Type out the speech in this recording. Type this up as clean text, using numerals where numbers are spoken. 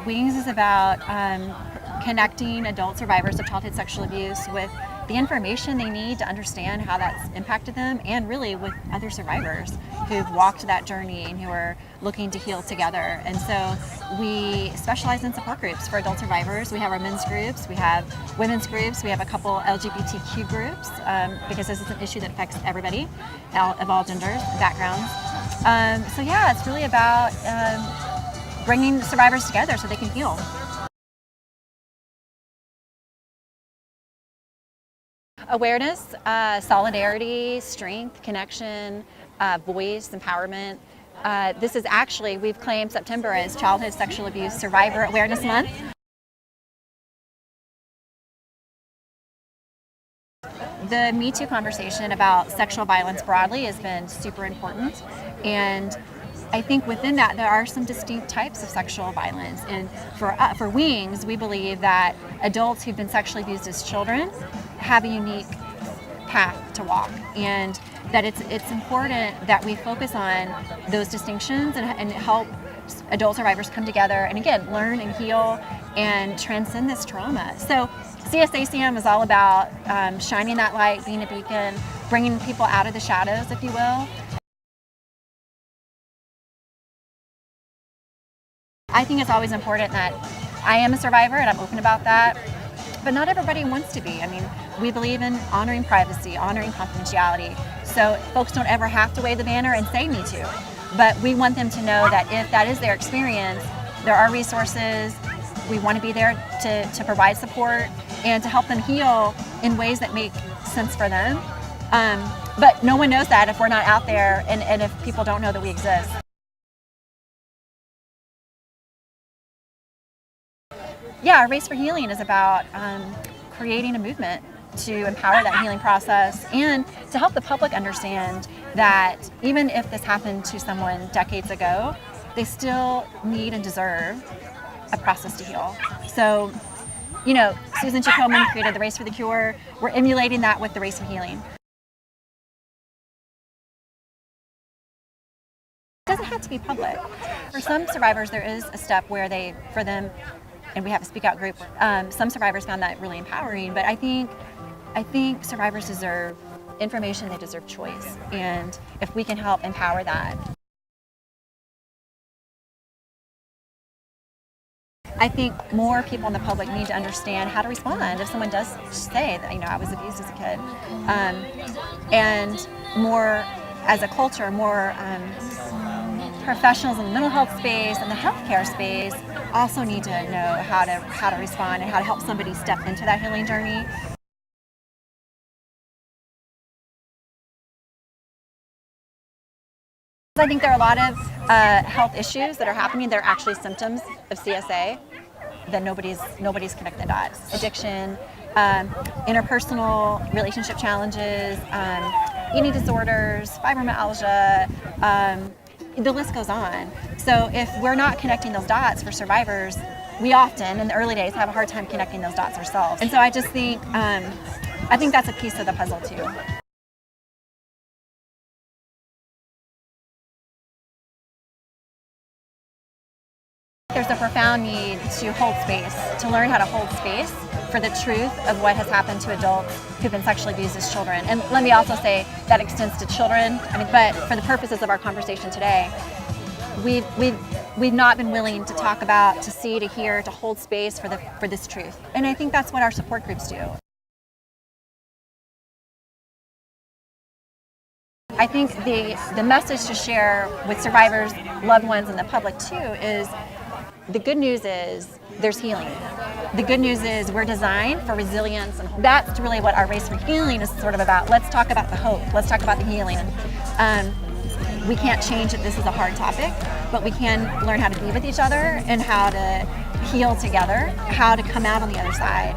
Wings is about connecting adult survivors of childhood sexual abuse with the information they need to understand how that's impacted them, and really with other survivors who've walked that journey and who are looking to heal together. And so we specialize in support groups for adult survivors. We have our men's groups, we have women's groups, we have a couple LGBTQ groups, because this is an issue that affects everybody of all genders, backgrounds. So yeah, it's really about bringing survivors together so they can heal. Awareness, solidarity, strength, connection, voice, empowerment. This is actually, we've claimed September as Childhood Sexual Abuse Survivor Awareness Month. The Me Too conversation about sexual violence broadly has been super important, and I think within that there are some distinct types of sexual violence. And for Wings, we believe that adults who've been sexually abused as children have a unique path to walk, and that it's important that we focus on those distinctions and help adult survivors come together and again learn and heal and transcend this trauma. So CSACM is all about shining that light, being a beacon, bringing people out of the shadows, if you will. I think it's always important that I am a survivor and I'm open about that, but not everybody wants to be. I mean, we believe in honoring privacy, honoring confidentiality, so folks don't ever have to wave the banner and say Me Too. But we want them to know that if that is their experience, there are resources. We want to be there to provide support and to help them heal in ways that make sense for them. But no one knows that if we're not out there and if people don't know that we exist. Yeah, our Race for Healing is about creating a movement to empower that healing process and to help the public understand that even if this happened to someone decades ago, they still need and deserve a process to heal. So, you know, Susan G. Komen created the Race for the Cure. We're emulating that with the Race for Healing. It doesn't have to be public. For some survivors, there is a step where for them, and we have a speak out group, some survivors found that really empowering, but I think survivors deserve information, they deserve choice, and if we can help empower that. I think more people in the public need to understand how to respond if someone does say that, you know, I was abused as a kid. And more as a culture, more professionals in the mental health space and the healthcare space also need to know how to respond and how to help somebody step into that healing journey. I think there are a lot of health issues that are happening that are actually symptoms of CSA that nobody's connecting the dots. Addiction, interpersonal relationship challenges, eating disorders, fibromyalgia, the list goes on. So if we're not connecting those dots for survivors, we often, in the early days, have a hard time connecting those dots ourselves. And so I just think, I think that's a piece of the puzzle too. There's a profound need to hold space, to learn how to hold space for the truth of what has happened to adults who've been sexually abused as children. And let me also say that extends to children. I mean, but for the purposes of our conversation today, we've not been willing to talk about, to see, to hear, to hold space for this truth. And I think that's what our support groups do. I think the message to share with survivors, loved ones, and the public too is the good news is there's healing. The good news is we're designed for resilience, and that's really what our Race for Healing is sort of about. Let's talk about the hope. Let's talk about the healing. We can't change that this is a hard topic, but we can learn how to be with each other and how to heal together, how to come out on the other side.